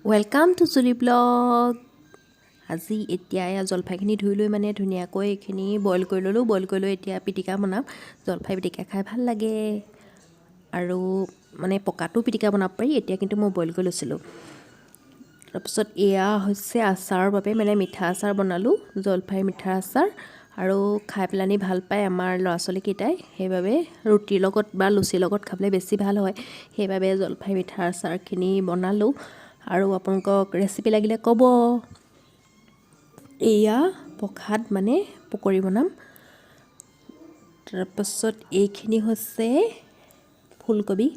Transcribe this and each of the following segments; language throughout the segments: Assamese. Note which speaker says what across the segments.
Speaker 1: Welcome to Juli blog. আজি এতিয়া জলফাইখিনি ধুই লৈ মানে ধুনীয়াকৈ এইখিনি বইল কৰি ল'লোঁ। বইল কৰি লৈ এতিয়া পিটিকা বনাম। জলফাই পিটিকা খাই ভাল লাগে আৰু মানে পকাটো পিটিকা বনাব পাৰি। এতিয়া কিন্তু মই বইল কৰি লৈছিলোঁ। তাৰপিছত এয়া হৈছে আচাৰৰ বাবে মানে মিঠা আচাৰ বনালোঁ, জলফাই মিঠা আচাৰ। আৰু খাই পেলানি ভাল পায় আমাৰ ল'ৰা ছোৱালীকেইটাই, সেইবাবে ৰুটিৰ লগত বা লুচিৰ লগত খাবলৈ বেছি ভাল হয়। সেইবাবে জলফাই মিঠা আচাৰখিনি বনালোঁ আৰু আপোনালোকক ৰেচিপি লাগিলে ক'ব। এয়া পখাত মানে পকৰি বনাম। তাৰপাছত এইখিনি হৈছে ফুলকবি।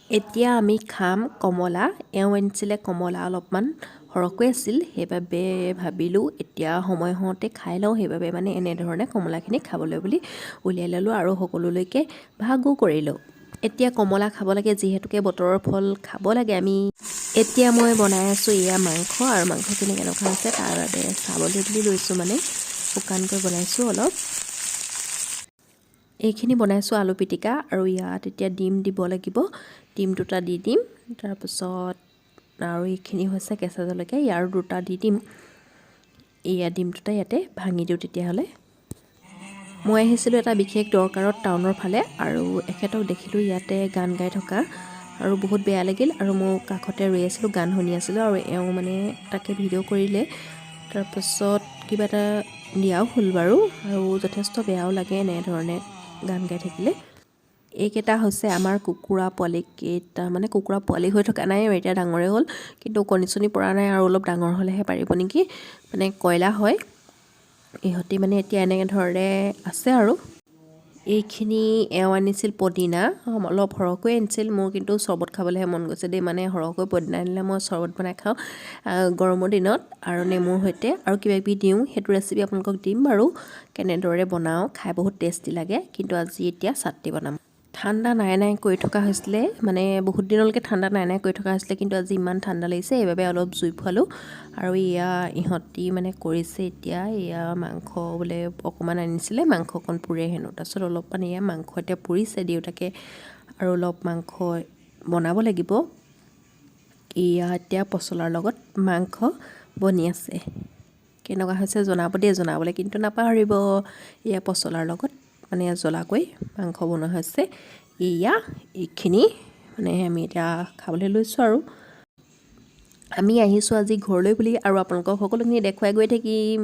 Speaker 1: এতিয়া আমি খাম কমলা। এওঁ আনিছিলে কমলা অলপমান সৰহকৈ আছিল, সেইবাবে ভাবিলোঁ এতিয়া সময় হওঁতে খাই লওঁ। সেইবাবে মানে এনেধৰণে কমলাখিনি খাবলৈ বুলি উলিয়াই ল'লোঁ আৰু সকলোলৈকে ভাগো কৰিলোঁ। এতিয়া কমলা খাব লাগে, যিহেতুকে বতৰৰ ফল খাব লাগে আমি। এতিয়া মই বনাই আছোঁ এয়া মাংস, আৰু মাংসখিনি কেনেকুৱা হৈছে তাৰ বাবে চাবলৈ বুলি লৈছোঁ, মানে শুকানকৈ বনাইছোঁ অলপ। এইখিনি বনাইছোঁ আলু পিটিকা, আৰু ইয়াত এতিয়া ডিম দিব লাগিব। ডিম দুটা দি দিম। তাৰপিছত আৰু এইখিনি হৈছে কেঁচা জলকীয়া, ইয়াৰ দুটা দি দিম। এয়া ডিম দুটা ইয়াতে ভাঙি দিওঁ তেতিয়াহ'লে। মই আহিছিলোঁ এটা বিশেষ দৰকাৰত টাউনৰ ফালে, আৰু এখেতক দেখিলোঁ ইয়াতে গান গাই থকা, আৰু বহুত বেয়া লাগিল। আৰু মোৰ কাষতে ৰৈ আছিলোঁ, গান শুনি আছিলোঁ, আৰু এওঁ মানে তাকে ভিডিঅ' কৰিলে। তাৰপাছত কিবা এটা দিয়াও হ'ল বাৰু, আৰু যথেষ্ট বেয়াও লাগে এনেধৰণে গান গাই থাকিলে। এইকেইটা হৈছে আমাৰ কুকুৰা পোৱালিকেইটা, মানে কুকুৰা পোৱালি হৈ থকা নাই, এতিয়া ডাঙৰেই হ'ল, কিন্তু কণী চণী পৰা নাই, আৰু অলপ ডাঙৰ হ'লেহে পাৰিব নেকি। মানে কয়লা হয় ইহঁতি, মানে এতিয়া এনেকৈ ধৰণে আছে। আৰু এইখিনি এওঁ আনিছিল পদিনা, অলপ সৰহকৈ আনিছিল। মোৰ কিন্তু চৰ্বত খাবলৈহে মন গৈছে দেই, মানে সৰহকৈ পদিনা আনিলে মই চৰ্বত বনাই খাওঁ গৰমৰ দিনত, আৰু নেমুৰ সৈতে, আৰু কিবাকিবি দিওঁ। সেইটো ৰেচিপি আপোনালোকক দিম বাৰু, কেনেদৰে বনাওঁ। খাই বহুত টেষ্টি লাগে। কিন্তু আজি এতিয়া চাটনি বনাম। ঠাণ্ডা নাই নাই কৰি থকা হৈছিলে, মানে বহুত দিনলৈকে ঠাণ্ডা নাই নাই কৰি থকা হৈছিলে, কিন্তু আজি ইমান ঠাণ্ডা লাগিছে, সেইবাবে অলপ জুই ফুৱালোঁ। আৰু এয়া ইহঁতি মানে কৰিছে এতিয়া, এয়া মাংস বোলে অকণমান আনিছিলে, মাংস অকণ পুৰে হেনো। তাৰপিছত অলপমান এয়া মাংস এতিয়া পুৰিছে দেউতাকে, আৰু অলপ মাংস বনাব লাগিব। এয়া এতিয়া পচলাৰ লগত মাংস বনি আছে। কেনেকুৱা হৈছে জনাব দেই, জনাবলৈ কিন্তু নাপাহৰিব। এয়া পচলাৰ লগত মানে জ্বলাকৈ মাংস বনোৱা হৈছে। এয়া এইখিনি মানে আমি এতিয়া খাবলৈ লৈছোঁ। আৰু আমি আহিছোঁ আজি ঘৰলৈ বুলি, আৰু আপোনালোকক সকলোখিনি দেখুৱাই গৈ থাকিম।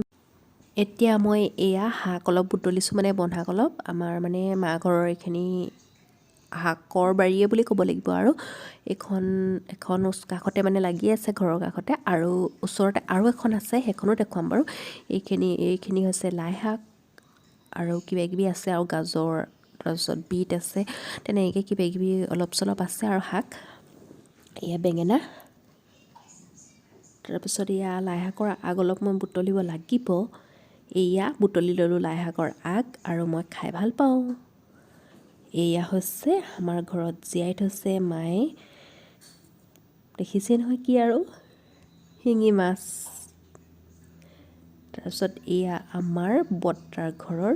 Speaker 1: এতিয়া মই এয়া শাক অলপ বুটলিছোঁ, মানে বন্ধাকলপ। আমাৰ মানে মা ঘৰৰ এইখিনি শাকৰ বাৰীয়ে বুলি ক'ব লাগিব। আৰু এখন কাষতে মানে লাগি আছে, ঘৰৰ কাষতে, আৰু ওচৰতে আৰু এখন আছে, সেইখনো দেখুৱাম বাৰু। এইখিনি হৈছে লাই শাক, আৰু কিবাকিবি আছে, আৰু গাজৰ, তাৰপিছত বিট আছে, তেনেকৈ কিবাকিবি অলপ চলপ আছে। আৰু শাক এয়া বেঙেনা। তাৰপিছত এয়া লাই শাকৰ আগ অলপ মই বুটলিব লাগিব। এয়া বুটলি ল'লোঁ লাই শাকৰ আগ, আৰু মই খাই ভাল পাওঁ। এয়া হৈছে আমাৰ ঘৰত জীয়াই থৈছে মায়ে, দেখিছে নহয় কি, আৰু শিঙি মাছ। তাৰপিছত এয়া আমাৰ বৰ্তাৰ ঘৰৰ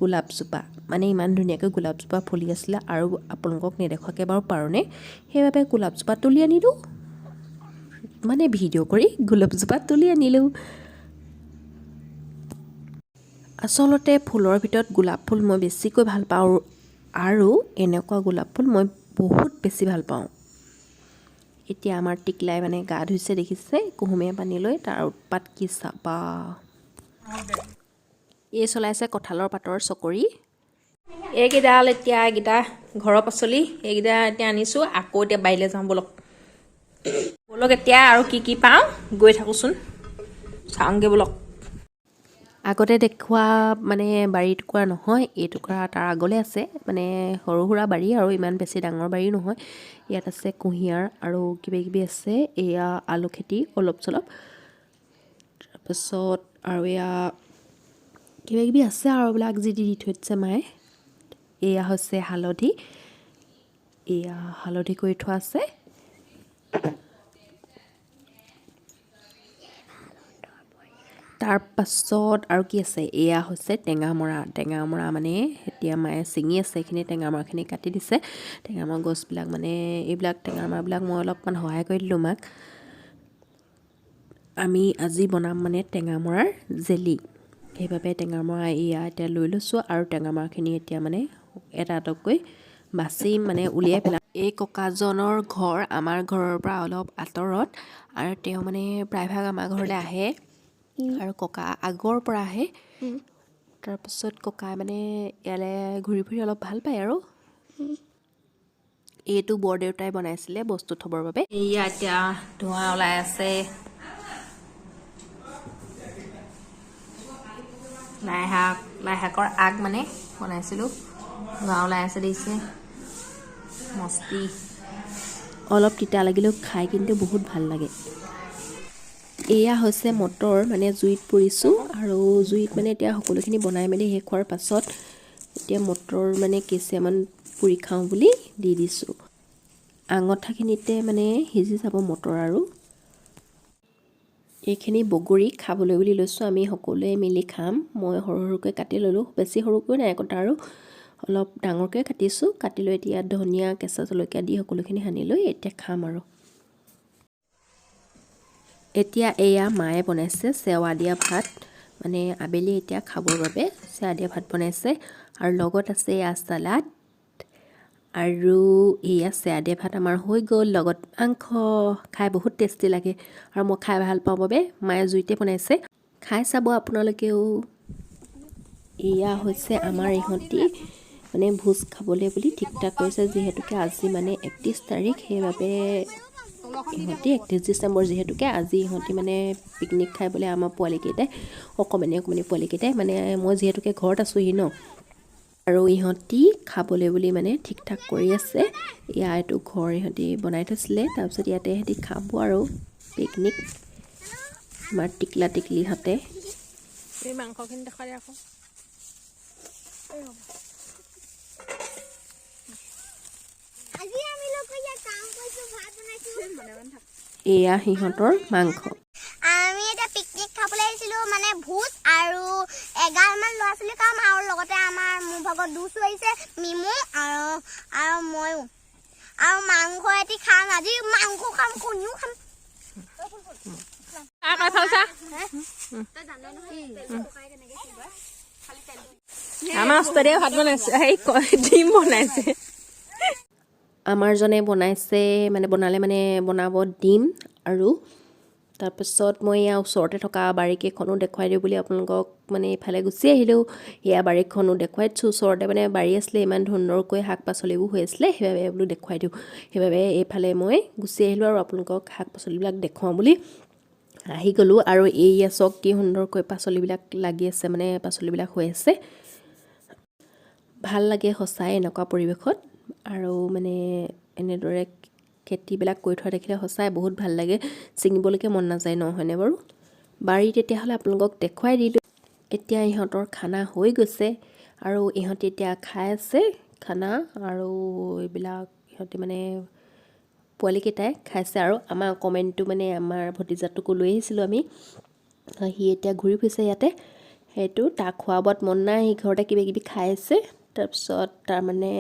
Speaker 1: গোলাপজোপা, মানে ইমান ধুনীয়াকৈ গোলাপজোপা ফুলি আছিলে, আৰু আপোনালোকক নেদেখুৱাকৈ বাৰু পাৰোঁনে, সেইবাবে গোলাপজোপা তুলি আনিলোঁ, মানে ভিডিঅ' কৰি গোলাপজোপা তুলি আনিলোঁ। আচলতে ফুলৰ ভিতৰত গোলাপ ফুল মই বেছিকৈ ভাল পাওঁ, আৰু এনেকুৱা গোলাপ ফুল মই বহুত বেছি ভাল পাওঁ। এতিয়া আমাৰ টিকলাই মানে গা ধুইছে, দেখিছে, কুহুমীয়া পানী লৈ, তাৰ উৎপাত কি চাবা। এই চলাইছে কঁঠালৰ পাতৰ চকৰি। এইকেইডাল ঘৰৰ পাচলি, এইকেইটা এতিয়া আনিছোঁ। আকৌ এতিয়া বাৰীলৈ যাওঁ ব'লক। এতিয়া আৰু কি পাওঁ গৈ থাকোঁচোন, চাওঁগৈ ব'লক। আগতে দেখুওৱা মানে বাৰী টুকুৰা নহয়, এই টুকুৰা তাৰ আগলৈ আছে, মানে সৰু সুৰা বাৰী, আৰু ইমান বেছি ডাঙৰ বাৰী নহয়। ইয়াত আছে কুঁহিয়াৰ, আৰু কিবাকিবি আছে, এয়া আলু খেতি অলপ চলপ। তাৰপিছত আৰু এয়া কিবাকিবি আছে, আৰু এইবিলাক যি দি থৈ দিছে মায়ে। এয়া হৈছে হালধি, এয়া হালধি কৰি থোৱা আছে। তাৰপাছত আৰু কি আছে, এয়া হৈছে টেঙামৰা মানে এতিয়া মায়ে ছিঙি আছে। এইখিনি টেঙামৰাখিনি কাটি দিছে। টেঙামৰা গছবিলাক মানে এইবিলাক টেঙামৰাবিলাক মই অলপমান সহায় কৰি দিলোঁ মাক। আমি আজি বনাম মানে টেঙামৰাৰ জেলি। সেইবাবে টেঙামৰা এয়া এতিয়া লৈ লৈছোঁ আৰু টেঙামৰাখিনি এতিয়া মানে এটা এটাকৈ বাচি মানে উলিয়াই পেলাম। এই ককাজনৰ ঘৰ আমাৰ ঘৰৰ পৰা অলপ আঁতৰত আৰু তেওঁ মানে প্ৰায়ভাগ আমাৰ ঘৰলৈ আহে আৰু ককা আগৰ পৰা আহে। তাৰপিছত ককাই মানে ইয়ালৈ ঘূৰি ফুৰি অলপ ভাল পায় আৰু। এইটো বৰদেউতাই বনাইছিলে বস্তু থবৰ বাবে। এয়া এতিয়া ধোঁৱা ওলাই আছে। লাই শাকৰ আগ মানে বনাইছিলোঁ, ধোঁৱা ওলাই আছে দিছে মস্তি। অলপ তিতা লাগিলেও খাই কিন্তু বহুত ভাল লাগে। এয়া হৈছে মটৰ মানে জুইত পুৰিছোঁ আৰু জুইত মানে এতিয়া সকলোখিনি বনাই মেলি শেষ হোৱাৰ পাছত এতিয়া মটৰ মানে কেইচিয়ামান পুৰি খাওঁ বুলি দি দিছোঁ। আঙঠাখিনিতে মানে সিজি যাব মটৰ আৰু। এইখিনি বগৰী খাবলৈ বুলি লৈছোঁ, আমি সকলোৱে মিলি খাম। মই সৰু সৰুকৈ কাটি ল'লোঁ, বেছি সৰুকৈ নাই কটা আৰু অলপ ডাঙৰকৈ কাটিছোঁ। কাটি লৈ এতিয়া ধনিয়া কেঁচা জলকীয়া দি সকলোখিনি সানি লৈ এতিয়া খাম আৰু। এতিয়া এয়া মায়ে বনাইছে চেৱা দিয়া ভাত, মানে আবেলি এতিয়া খাবৰ বাবে চেৱা দিয়া ভাত বনাইছে আৰু লগত আছে এয়া চালাড আৰু এয়া চেৱা দিয়া ভাত আমাৰ হৈ গ'ল। লগত মাংস, খাই বহুত টেষ্টি লাগে আৰু মই খাই ভাল পাওঁ বাবে মায়ে জুইতে বনাইছে, খাই চাব আপোনালোকেও। এয়া হৈছে আমাৰ ইহঁতি মানে ভোজ খাবলৈ বুলি ঠিক ঠাক কৰিছে, যিহেতুকে আজি মানে 31 তাৰিখ, সেইবাবে ইহঁতি 31 ডিচেম্বৰ যিহেতুকে আজি ইহঁতি মানে পিকনিক খাই বোলে আমাৰ পোৱালীকেইটাই, অকণমানি পোৱালীকেইটাই, মানে মই যিহেতুকে ঘৰত আছোঁহি ন, আৰু ইহঁতি খাবলৈ বুলি মানে ঠিক ঠাক কৰি আছে। এইটো ঘৰ ইহঁতি বনাই থৈছিলে, তাৰপিছত ইয়াতে ইহঁতি খাব আৰু পিকনিক। আমাৰ টিকলা টিকলিহঁতে
Speaker 2: মাংসখিনি দেখাই আকৌ।
Speaker 1: এয়া সিহঁতৰ মাংস।
Speaker 3: আমি এটা পিকনিক খাবলৈ আহিছিলোঁ, মানে ভোজ আৰু 11মান ল'ৰা ছোৱালী খাম আৰু লগতে আমাৰ মোৰ ভাগত দুচো আহিছে, মিমু আৰু ময়ো আৰু মাংস এটি খাম। আজি মাংস খাম, কণীও খাম।
Speaker 2: আমাৰ ওচৰতে ভাত বনাইছে, ডিম বনাইছে।
Speaker 1: আমাৰ জনে বনাইছে মানে বনাব ডিম আৰু তাৰপিছত মই এয়া ওচৰতে থকা বাৰীকেইখনো দেখুৱাই দিওঁ বুলি আপোনালোকক মানে এইফালে গুচি আহিলোঁ। এয়া বাৰীখনো দেখুৱাই দিছোঁ, ওচৰতে মানে বাৰী আছিলে, ইমান সুন্দৰকৈ শাক পাচলিবোৰ হৈ আছিলে, সেইবাবে বোলো দেখুৱাই দিওঁ। সেইবাবে এইফালে মই গুচি আহিলোঁ আৰু আপোনালোকক শাক পাচলিবিলাক দেখুৱাওঁ বুলি আহি গ'লোঁ। আৰু এয়া চাওক কি সুন্দৰকৈ পাচলিবিলাক লাগি আছে, মানে পাচলিবিলাক হৈ আছে। ভাল লাগে সঁচাই এনেকুৱা পৰিৱেশত, আৰু মানে এনেদৰে খেতিবিলাক কৰি থোৱা দেখিলে সঁচাই বহুত ভাল লাগে, ছিঙিবলৈকে মন নাযায় নহয়নে বাৰু। বাৰী তেতিয়াহ'লে আপোনালোকক দেখুৱাই দিলোঁ। এতিয়া ইহঁতৰ খানা হৈ গৈছে আৰু ইহঁতি এতিয়া খাই আছে খানা, আৰু এইবিলাক ইহঁতি মানে পোৱালীকেইটাই খাইছে আৰু আমাৰ কমেণ্টটো মানে আমাৰ ভতিজাটোকো লৈ আহিছিলোঁ আমি, সি এতিয়া ঘূৰি ফুৰিছে ইয়াতে। সেইটো তাক খোৱা বোৱাত মন নাই, সি ঘৰতে কিবা কিবি খাই আছে। তাৰপিছত তাৰমানে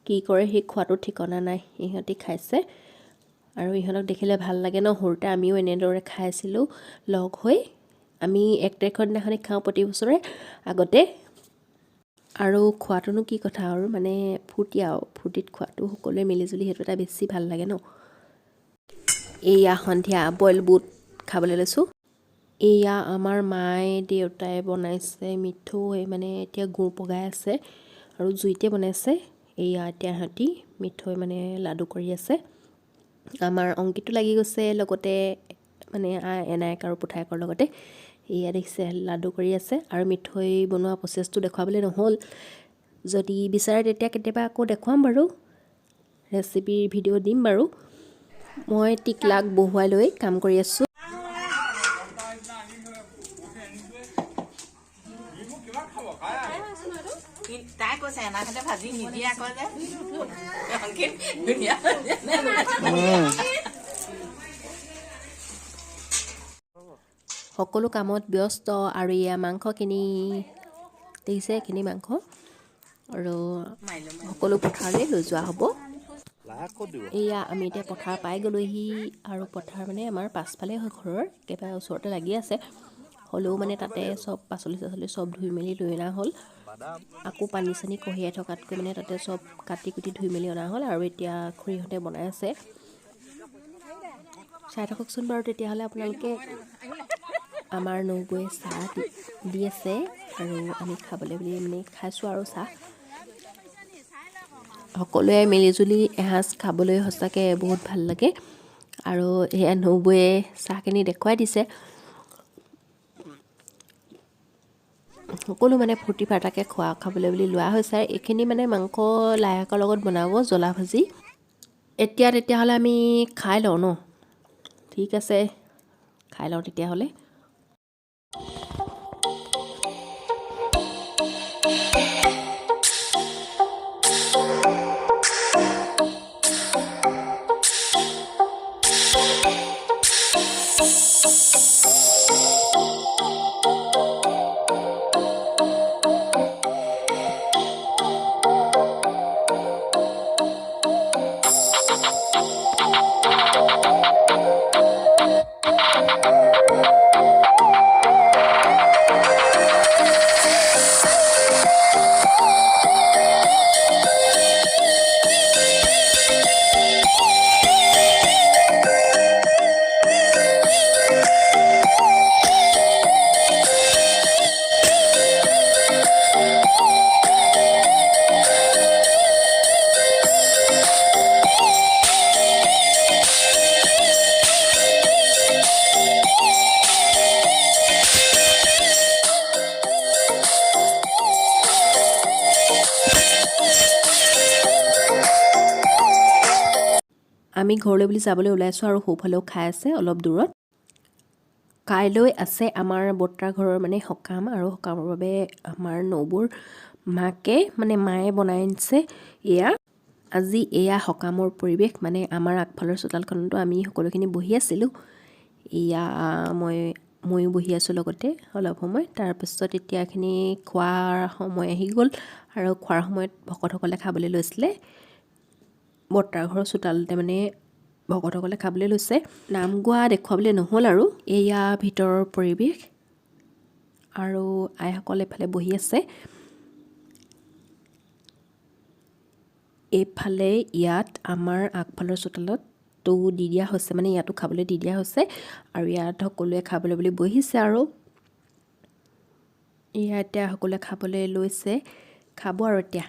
Speaker 1: কি কৰে সি খোৱাটো ঠিকনা নাই, ইহঁতি খাইছে আৰু ইহঁতক দেখিলে ভাল লাগে ন। সৰুতে আমিও এনেদৰে খাইছিলোঁ লগ হৈ, আমি 1 তাৰিখৰ দিনাখনি খাওঁ প্ৰতি বছৰে আগতে। আৰু খোৱাটোনো কি কথা আৰু মানে ফূৰ্তিত খোৱাটো সকলোৱে মিলিজুলি, সেইটো এটা বেছি ভাল লাগে ন। এয়া সন্ধিয়া বইল বুট খাবলৈ লৈছোঁ। এয়া আমাৰ মায়ে দেউতাই বনাইছে মিঠৈ, মানে এতিয়া গুড় পগাই আছে আৰু জুইতে বনাইছে। এয়া এতিয়া সিহঁতি মিঠৈ মানে লাডু কৰি আছে। আমাৰ অংকিতো লাগি গৈছে লগতে, মানে এনায়েক আৰু পুঠায়েকৰ লগতে। এয়া দেখিছে লাডু কৰি আছে আৰু মিঠৈ বনোৱা প্ৰচেছটো দেখুৱাবলৈ নহ'ল, যদি বিচাৰে তেতিয়া কেতিয়াবা আকৌ দেখুৱাম বাৰু, ৰেচিপিৰ ভিডিঅ' দিম বাৰু। মই টিকলাক বহুৱাই লৈ কাম কৰি আছোঁ।
Speaker 2: তাই কৈছে এনাহঁতে ভাজি নিদিয়ে আকৌ যে
Speaker 1: সকলো কামত ব্যস্ত। আৰু এয়া মাংসখিনি দেখিছে, এইখিনি মাংস আৰু সকলো পথাৰলৈ লৈ যোৱা হ'ব। এয়া আমি এতিয়া পথাৰ পাই গ'লোহি আৰু পথাৰ মানে আমাৰ পাছফালে হয় ঘৰৰ একেবাৰে ওচৰতে লাগি আছে হ'লেও মানে তাতে চব পাচলি চাচলি চব ধুই মেলি লৈ অনা হ'ল আকৌ পানী চানী কঢ়িয়াই থকাতকৈ মানে তাতে চব কাটি কুটি ধুই মেলি অনা হ'ল আৰু এতিয়া খুৰীহঁতে বনাই আছে চাই থাককচোন বাৰু তেতিয়াহ'লে আপোনালোকে আমাৰ নবৌৱে চাহ দি আছে আৰু আমি খাবলৈ বুলি মানে খাইছোঁ আৰু চাহ সকলোৱে মিলিজুলি এসাঁজ খাবলৈ সঁচাকৈ বহুত ভাল লাগে আৰু এয়া নবৌৱে চাহখিনি দেখুৱাই দিছে সকলো মানে ফূৰ্তি ফাৰ্তাকৈ খাবলৈ বুলি লোৱা হৈছে এইখিনি মানে মাংস লাই শাকৰ লগত বনাব জ্বলা ভাজি এতিয়া তেতিয়াহ'লে আমি খাই লওঁ ন ঠিক আছে খাই লওঁ তেতিয়াহ'লে আমি ঘৰলৈ বুলি যাবলৈ ওলাইছোঁ আৰু সোঁফালেও খাই আছে অলপ দূৰত কাইলৈ আছে আমাৰ বৰ্তাৰ ঘৰৰ মানে সকাম আৰু সকামৰ বাবে আমাৰ নবৌৰ মায়ে বনাই আনিছে এয়া আজি এয়া সকামৰ পৰিৱেশ মানে আমাৰ আগফালৰ চোতালখনতো আমি সকলোখিনি বহি আছিলোঁ এয়া ময়ো বহি আছোঁ লগতে অলপ সময় তাৰপিছত এতিয়াখিনি খোৱাৰ সময় আহি গ'ল আৰু খোৱাৰ সময়ত ভকতসকলে খাবলৈ লৈছিলে বৰ্তাৰ ঘৰৰ চোতালতে মানে ভকতসকলে খাবলৈ লৈছে নাম গোৱা দেখুৱাবলৈ নহ'ল আৰু এয়া ভিতৰৰ পৰিৱেশ আৰু আইসকল এফালে বহি আছে এইফালে ইয়াত আমাৰ আগফালৰ চোতালত তো দি দিয়া হৈছে মানে ইয়াতো খাবলৈ দি দিয়া হৈছে আৰু ইয়াত সকলোৱে খাবলৈ বুলি বহিছে আৰু এয়া এতিয়া সকলোৱে খাবলৈ লৈছে খাব আৰু এতিয়া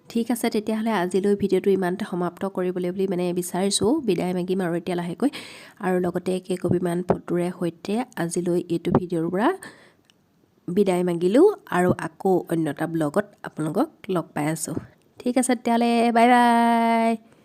Speaker 1: ঠিক আছে তেতিয়াহ'লে আজিলৈ ভিডিঅ'টো ইমানতে সমাপ্ত কৰিবলৈ বুলি মানে বিচাৰিছোঁ বিদায় মাগিম আৰু এতিয়া লাহেকৈ আৰু লগতে কেইকপিমান ফটোৰে সৈতে আজিলৈ এইটো ভিডিঅ'ৰ পৰা বিদায় মাগিলোঁ আৰু আকৌ অন্য এটা ব্লগত আপোনালোকক লগ পাই আছোঁ ঠিক আছে তেতিয়াহ'লে বাই বাই